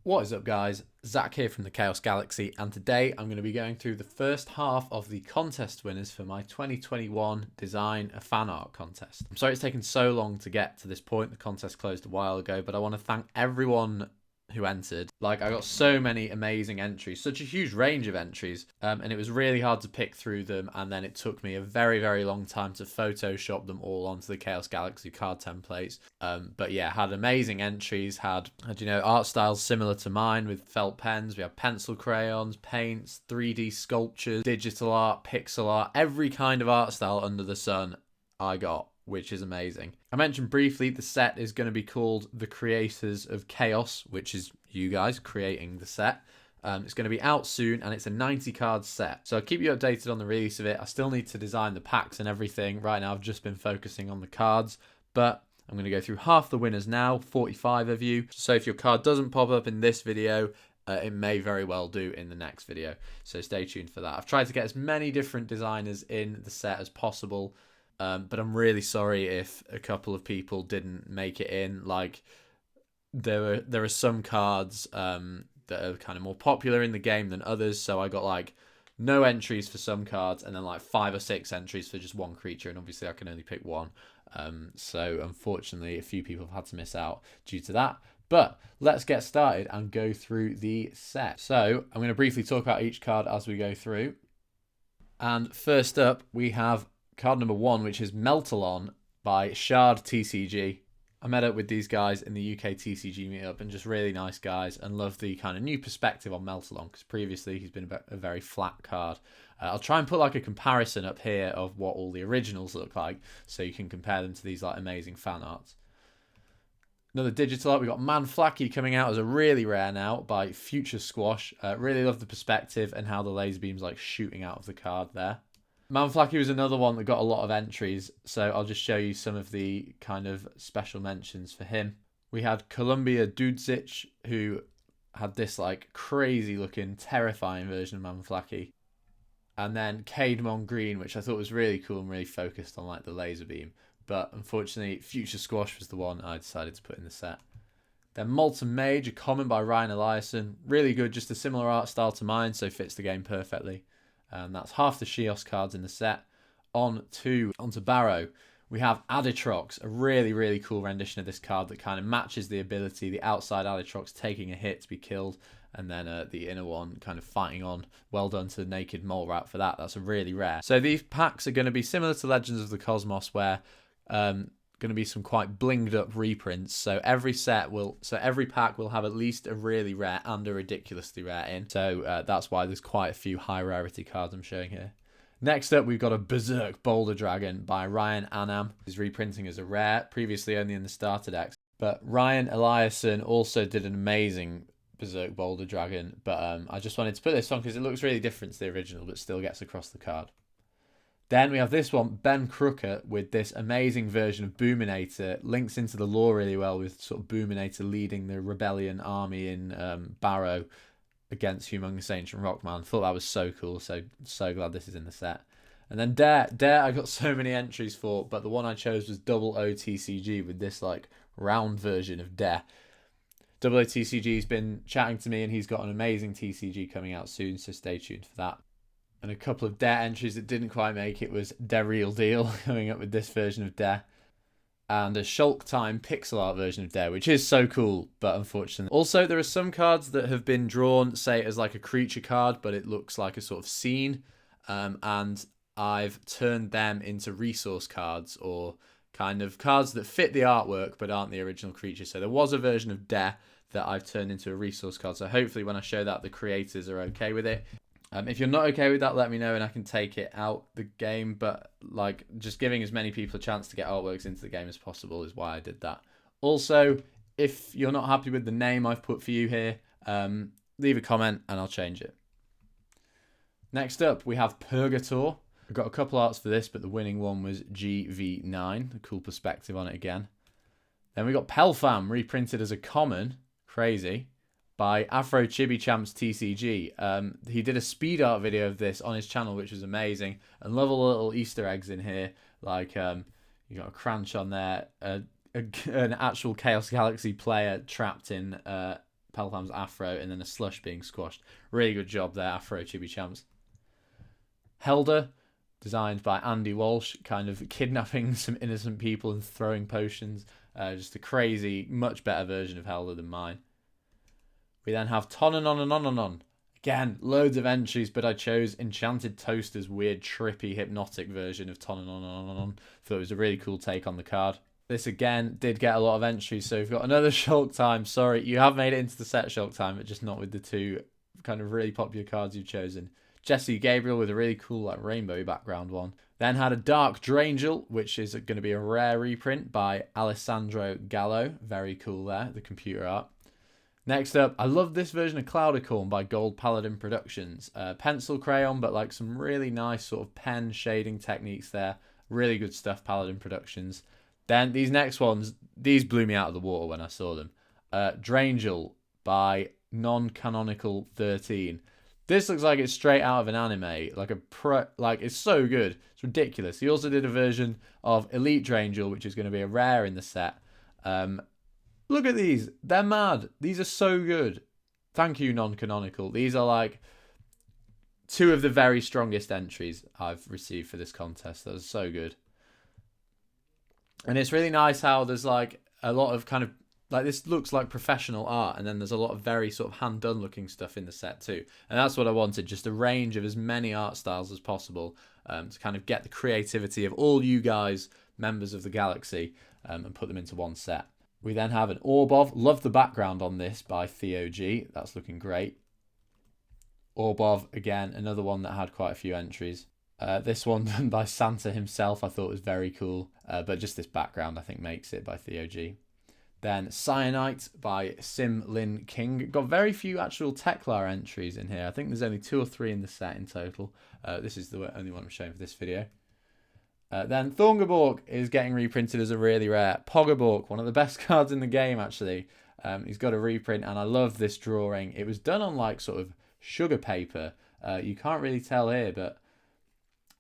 What is up, guys? Zach here from the Chaos Galaxy, and today I'm going to be going through the first half of the contest winners for my 2021 Design a Fan Art contest. I'm sorry it's taken so long to get to this point. The contest closed a while ago, but I want to thank everyone who entered. I got so many amazing entries, such a huge range of entries, and it was really hard to pick through them, and then it took me a very long time to Photoshop them all onto the Chaos Galaxy card templates. But yeah, had amazing entries, had art styles similar to mine with felt pens. We had pencil crayons, paints, 3D sculptures, digital art, pixel art, every kind of art style under the sun I got, which is amazing. I mentioned briefly the set is going to be called The Creators of Chaos, which is you guys creating the set. It's going to be out soon, and it's a 90 card set. So I'll keep you updated on the release of it. I still need to design the packs and everything. Right now I've just been focusing on the cards, but I'm going to go through half the winners now, 45 of you. So if your card doesn't pop up in this video, it may very well do in the next video. So stay tuned for that. I've tried to get as many different designers in the set as possible. But I'm really sorry if a couple of people didn't make it in. There are some cards that are kind of more popular in the game than others, so I got no entries for some cards, and then 5 or 6 entries for just one creature, and obviously I can only pick one. So unfortunately, a few people have had to miss out due to that. But let's get started and go through the set. So I'm going to briefly talk about each card as we go through. And first up, we have card number 1, which is Meltalon by Shard TCG. I met up with these guys in the UK TCG meetup, and just really nice guys, and love the kind of new perspective on Meltalon, because previously he's been a very flat card. I'll try and put a comparison up here of what all the originals look like, so you can compare them to these amazing fan arts. Another digital art, we've got Manflacky coming out as a really rare now by Future Squash. Really love the perspective and how the laser beam's shooting out of the card there. Manflacky was another one that got a lot of entries, so I'll just show you some of the kind of special mentions for him. We had Columbia Dudzic, who had this crazy looking, terrifying version of Manflacky. And then Cademon Green, which I thought was really cool and really focused on the laser beam. But unfortunately, Future Squash was the one I decided to put in the set. Then Molten Mage, a common by Ryan Eliasson. Really good, just a similar art style to mine, so fits the game perfectly. And that's half the Chaos cards in the set. Onto Barrow, we have Aditrox, a really cool rendition of this card that kind of matches the ability, the outside Aditrox taking a hit to be killed, and then the inner one kind of fighting on. Well done to Naked Mole Rat for that. That's a really rare. So these packs are going to be similar to Legends of the Cosmos, where going to be some quite blinged up reprints. So every pack will have at least a really rare and a ridiculously rare in. So that's why there's quite a few high rarity cards I'm showing here. Next up, we've got a Berserk Boulder Dragon by Ryan Anam. He's reprinting as a rare, previously only in the starter decks. But Ryan Eliasson also did an amazing Berserk Boulder Dragon. But I just wanted to put this on because it looks really different to the original, but still gets across the card. Then we have this one, Ben Crooker, with this amazing version of Boominator. Links into the lore really well, with sort of Boominator leading the rebellion army in Barrow against Humongous Ancient Rockman. Thought that was so cool, so glad this is in the set. And then Dare I got so many entries for, but the one I chose was Double O TCG with this round version of Dare. Double O TCG's been chatting to me, and he's got an amazing TCG coming out soon, so stay tuned for that. And a couple of Dare entries that didn't quite make it was Dare Real Deal coming up with this version of Dare. And a Shulk Time pixel art version of Dare, which is so cool, but unfortunately. Also, there are some cards that have been drawn, say, as a creature card, but it looks like a sort of scene. And I've turned them into resource cards, or kind of cards that fit the artwork but aren't the original creature. So there was a version of Dare that I've turned into a resource card. So hopefully when I show that, the creators are okay with it. If you're not okay with that, let me know and I can take it out the game. But just giving as many people a chance to get artworks into the game as possible is why I did that. Also, if you're not happy with the name I've put for you here, leave a comment and I'll change it. Next up, we have Purgator. I've got a couple arts for this, but the winning one was GV9. A cool perspective on it again. Then we got Pelfam, reprinted as a common. Crazy. By Afro Chibi Champs TCG. He did a speed art video of this on his channel, which was amazing, and love all the little Easter eggs in here. You got a crunch on there, an actual Chaos Galaxy player trapped in Pelham's Afro, and then a Slush being squashed. Really good job there, Afro Chibi Champs. Helder, designed by Andy Walsh, kind of kidnapping some innocent people and throwing potions. Just a crazy, much better version of Helder than mine. We then have Tonononononon. Again, loads of entries, but I chose Enchanted Toaster's weird, trippy, hypnotic version of Tonononononon. Thought it was a really cool take on the card. This, again, did get a lot of entries, so we've got another Shulk Time. Sorry, you have made it into the set Shulk Time, but just not with the two kind of really popular cards you've chosen. Jesse Gabriel with a really cool like rainbow background one. Then had a Dark Drangel, which is going to be a rare reprint by Alessandro Gallo. Very cool there, the computer art. Next up, I love this version of Cloudicorn by Gold Paladin Productions. Pencil crayon, but like some really nice sort of pen shading techniques there. Really good stuff, Paladin Productions. Then these next ones, these blew me out of the water when I saw them. Drangel by Non-Canonical 13. This looks like it's straight out of an anime. Like it's so good. It's ridiculous. He also did a version of Elite Drangel, which is going to be a rare in the set. Look at these. They're mad. These are so good. Thank you, Non-Canonical. These are like two of the very strongest entries I've received for this contest. That was so good. And it's really nice how there's like a lot of kind of like this looks like professional art, and then there's a lot of very sort of hand-done looking stuff in the set too. And that's what I wanted, just a range of as many art styles as possible to kind of get the creativity of all you guys, members of the Galaxy, and put them into one set. We then have an Orbov. Love the background on this by Theo G. That's looking great. Orbov, again, another one that had quite a few entries. This one done by Santa himself I thought was very cool, but just this background I think makes it by Theo G. Then Cyanite by Sim Lin King. Got very few actual Teklar entries in here. I think there's only 2 or 3 in the set in total. This is the only one I'm showing for this video. Then Thungerborg is getting reprinted as a really rare. Poggerborg, one of the best cards in the game actually. He's got a reprint and I love this drawing. It was done on like sort of sugar paper. You can't really tell here, but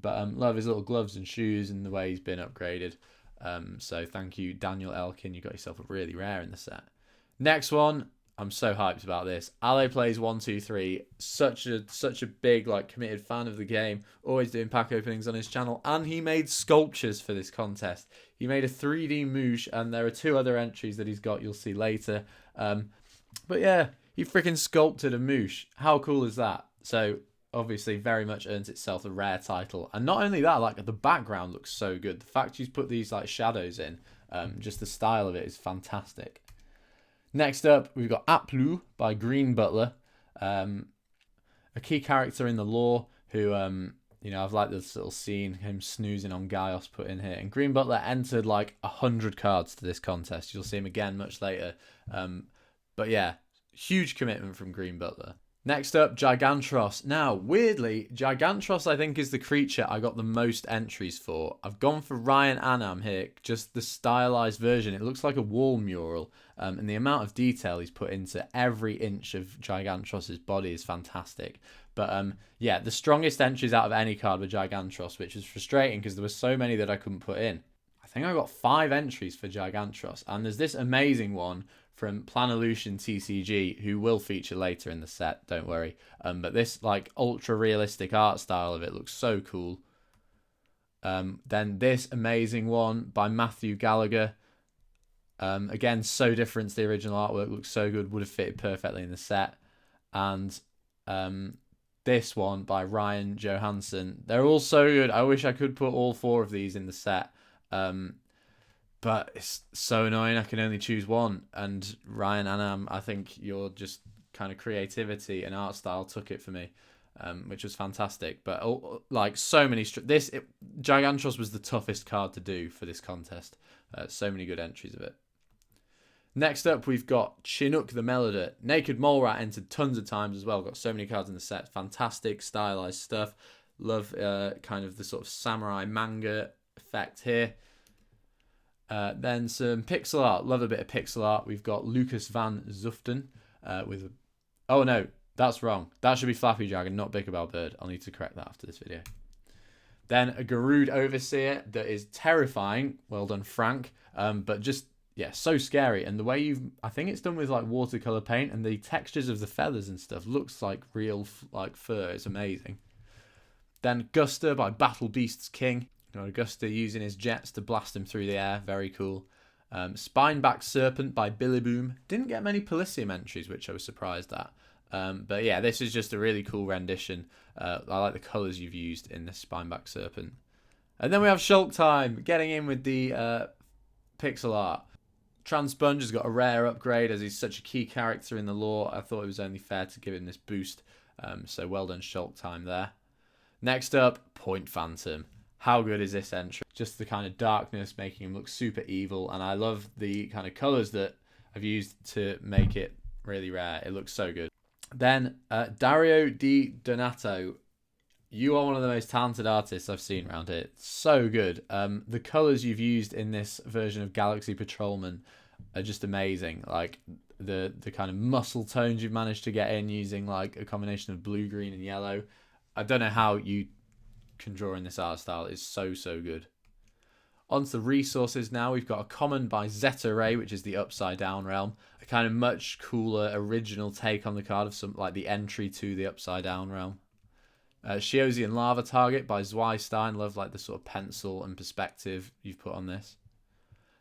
love his little gloves and shoes and the way he's been upgraded. So thank you, Daniel Elkin. You got yourself a really rare in the set. Next one, I'm so hyped about this. Ale Plays 123. Such a big like committed fan of the game. Always doing pack openings on his channel, and he made sculptures for this contest. He made a 3D moosh, and there are 2 other entries that he's got. You'll see later. But yeah, he freaking sculpted a moosh. How cool is that? So obviously very much earns itself a rare title. And not only that, like the background looks so good. The fact he's put these like shadows in, just the style of it is fantastic. Next up, we've got Aplu by Green Butler, a key character in the lore who, you know, I've liked this little scene, him snoozing on Gaios put in here. And Green Butler entered like 100 cards to this contest. You'll see him again much later. But yeah, huge commitment from Green Butler. Next up, Gigantros. Now, weirdly, Gigantros I think is the creature I got the most entries for. I've gone for Ryan Anam here, just the stylized version. It looks like a wall mural, and the amount of detail he's put into every inch of Gigantros' body is fantastic. But yeah, the strongest entries out of any card were Gigantros, which is frustrating because there were so many that I couldn't put in. I think I got 5 entries for Gigantros, and there's this amazing one from Planolution TCG, who will feature later in the set, don't worry. But this like ultra realistic art style of it looks so cool. Then this amazing one by Matthew Gallagher. Again, so different to the original artwork, looks so good, would have fitted perfectly in the set. And this one by Ryan Johansson. They're all so good. I wish I could put all 4 of these in the set. But it's so annoying. I can only choose one. And Ryan Anam, I think your just kind of creativity and art style took it for me, which was fantastic. But like so many, Gigantros was the toughest card to do for this contest. So many good entries of it. Next up, we've got Chinook the Melody. Naked Mole Rat entered tons of times as well. Got so many cards in the set. Fantastic stylized stuff. Love kind of the sort of samurai manga effect here. Then some pixel art. Love a bit of pixel art. We've got Lucas van Zuften with... Oh, no. That's wrong. That should be Flappy Dragon, not Bickerbell Bird. I'll need to correct that after this video. Then a Garud Overseer that is terrifying. Well done, Frank. But just... yeah, so scary. And the way I think it's done with like watercolor paint, and the textures of the feathers and stuff looks like real like fur. It's amazing. Then Guster by Battle Beasts King. You know, Guster using his jets to blast him through the air. Very cool. Spineback Serpent by Billy Boom. Didn't get many Polysium entries, which I was surprised at. But yeah, this is just a really cool rendition. I like the colours you've used in this Spineback Serpent. And then we have Shulk Time, getting in with the pixel art. Transponge has got a rare upgrade as he's such a key character in the lore. I thought it was only fair to give him this boost. So well done, Shulk Time there. Next up, Point Phantom. How good is this entry? Just the kind of darkness making him look super evil. And I love the kind of colours that I've used to make it really rare. It looks so good. Then Dario Di Donato. You are one of the most talented artists I've seen around here. It's so good. The colours you've used in this version of Galaxy Patrolman are just amazing. Like the kind of muscle tones you've managed to get in using like a combination of blue, green and yellow. I don't know how you can draw in this art style. It's so good. On to the resources now. We've got a common by Zeta Ray, which is the Upside Down Realm. A kind of much cooler original take on the card of some like the entry to the Upside Down Realm. Shiosian Lava Target by Zweistein. Love like the sort of pencil and perspective you've put on this.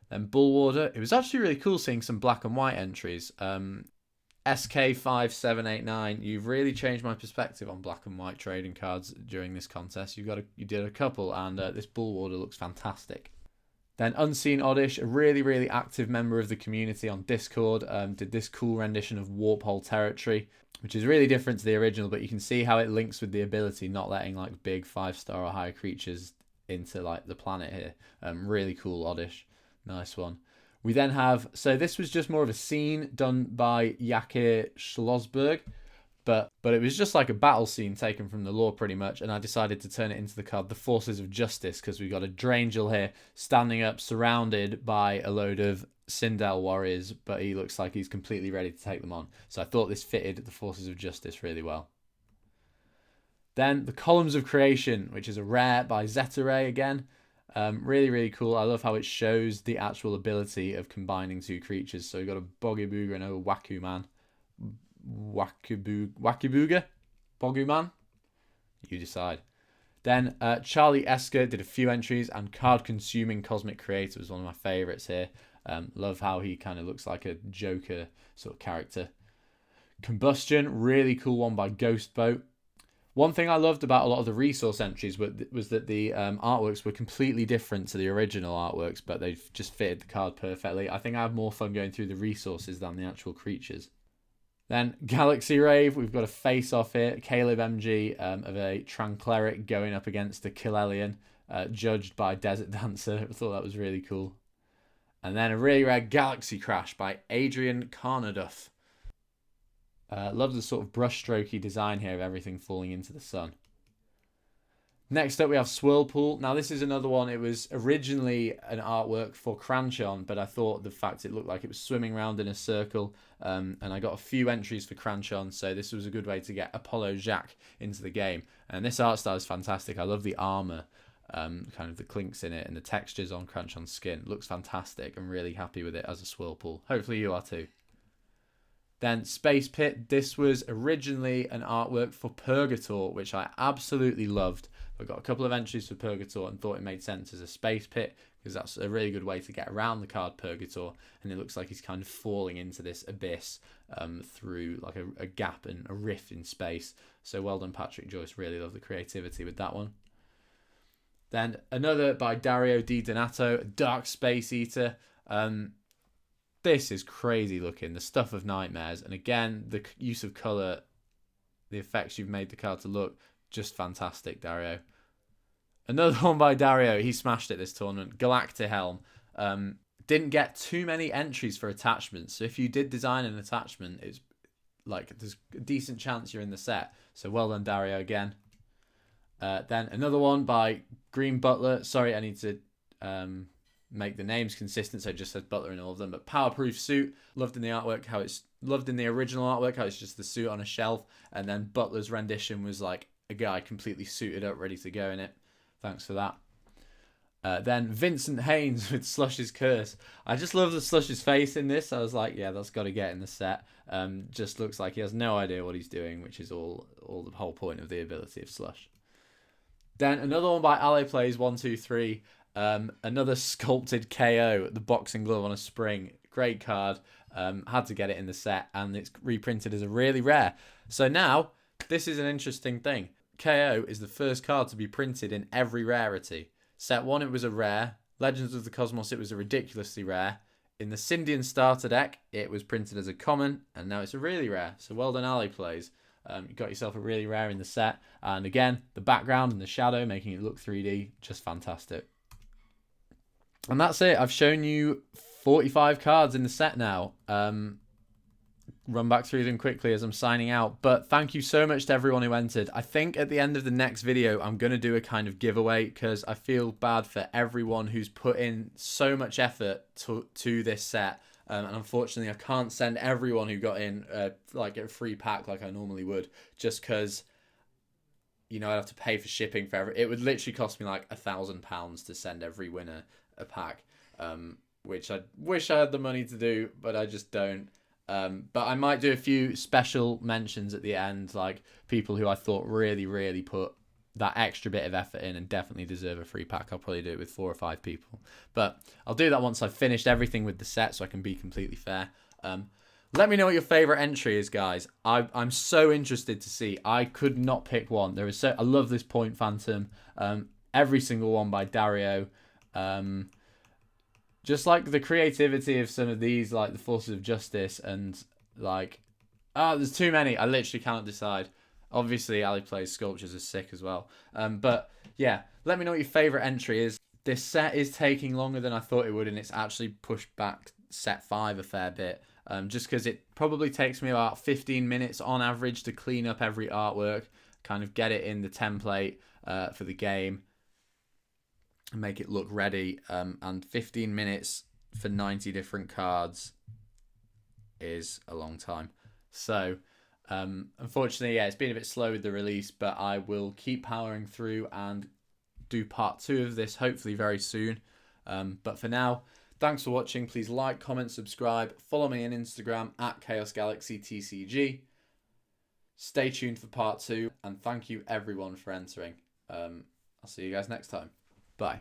Then Bullwarder. It was actually really cool seeing some black and white entries. SK5789. You've really changed my perspective on black and white trading cards during this contest. You did a couple, and this Bullwarder looks fantastic. Then Unseen Oddish, a really active member of the community on Discord, did this cool rendition of Warp Hole Territory, which is really different to the original, but you can see how it links with the ability, not letting like big 5-star or higher creatures into like the planet here. Really cool Oddish. Nice one. We then have, so this was just more of a scene done by Yakir Schlossberg, but it was just like a battle scene taken from the lore pretty much, and I decided to turn it into the card The Forces of Justice, because we've got a Drangel here standing up surrounded by a load of Sindel warriors, but he looks like he's completely ready to take them on. So I thought this fitted the Forces of Justice really well. Then the Columns of Creation, which is a rare by Zeta Ray again. Really cool. I love how it shows the actual ability of combining two creatures. So we've got a Boggy and a Waku Man. Wakibuga? Boguman? You decide. Then Charlie Esker did a few entries, and Card Consuming Cosmic Creator was one of my favourites here. Love how he kind of looks like a Joker sort of character. Combustion, really cool one by Ghost Boat. One thing I loved about a lot of the resource entries was that the artworks were completely different to the original artworks, but they've just fitted the card perfectly. I think I had more fun going through the resources than the actual creatures. Then Galaxy Rave, we've got a face-off here. Caleb MG of a Trancleric going up against a Killelian, judged by Desert Dancer. I thought that was really cool. And then a really rare Galaxy Crash by Adrian Carnaduff. Love the sort of brushstrokey design here of everything falling into the sun. Next up we have Swirlpool. Now this is another one. It was originally an artwork for Cranchon, but I thought the fact it looked like it was swimming around in a circle, and I got a few entries for Cranchon, so this was a good way to get Apollo Jacques into the game. And this art style is fantastic. I love the armor, kind of the clinks in it, and the textures on Cranchon's skin. It looks fantastic. I'm really happy with it as a Swirlpool. Hopefully you are too. Then Space Pit. This was originally an artwork for Purgator, which I absolutely loved. I got a couple of entries for Purgator and thought it made sense as a Space Pit, because that's a really good way to get around the card Purgator, and it looks like he's kind of falling into this abyss through like a gap and a rift in space. So well done, Patrick Joyce. Really love the creativity with that one. Then another by Dario Di Donato, Dark Space Eater. This is crazy looking, the Stuff of Nightmares, and again the use of colour, the effects you've made the card to look, just fantastic, Dario. Another one by Dario, he smashed it this tournament, Galactihelm. Didn't get too many entries for attachments, so if you did design an attachment, it's like there's a decent chance you're in the set. So well done, Dario, again. Then another one by Green Butler. Sorry, I need to make the names consistent, so it just says Butler in all of them. But Powerproof Suit, loved in the artwork how it's loved in the original artwork how it's just the suit on a shelf, and then Butler's rendition was like a guy completely suited up, ready to go in it. Thanks for that. Then Vincent Haynes with Slush's Curse. I just love the Slush's face in this. I was like, yeah, that's got to get in the set. Just looks like he has no idea what he's doing, which is all the whole point of the ability of Slush. Then another one by Ally Plays 123. Another sculpted KO, the boxing glove on a spring. Great card. Had to get it in the set, and it's reprinted as a really rare. So now, this is an interesting thing. KO is the first card to be printed in every rarity. Set 1, it was a rare. Legends of the Cosmos, it was a ridiculously rare. In the Syndian starter deck, it was printed as a common, and now it's a really rare. So well done, Ally Plays. You got yourself a really rare in the set. And again, the background and the shadow making it look 3D, just fantastic. And that's it. I've shown you 45 cards in the set now. Run back through them quickly as I'm signing out. But thank you so much to everyone who entered. I think at the end of the next video, I'm going to do a kind of giveaway because I feel bad for everyone who's put in so much effort to this set. And unfortunately, I can't send everyone who got in like a free pack like I normally would, just because, you know, I'd have to pay for shipping for it would literally cost me like £1,000 to send every winner a pack, which I wish I had the money to do, but I just don't. But I might do a few special mentions at the end, like people who I thought really, really put that extra bit of effort in and definitely deserve a free pack. I'll probably do it with 4 or 5 people. But I'll do that once I've finished everything with the set so I can be completely fair. Let me know what your favourite entry is, guys. I'm so interested to see. I could not pick one. I love this Point Phantom. Every single one by Dario. Just like the creativity of some of these, like the Forces of Justice, and like, there's too many. I literally cannot decide. Obviously, Ally Plays Sculptures is sick as well. But yeah, let me know what your favourite entry is. This set is taking longer than I thought it would, and it's actually pushed back set 5 a fair bit. Just because it probably takes me about 15 minutes on average to clean up every artwork, kind of get it in the template for the game, and make it look ready. And 15 minutes for 90 different cards is a long time. So unfortunately, yeah, it's been a bit slow with the release, but I will keep powering through and do part 2 of this hopefully very soon. But for now, thanks for watching. Please like, comment, subscribe, follow me on Instagram at Chaos Galaxy TCG. Stay tuned for part 2, and thank you everyone for entering. I'll see you guys next time. Bye.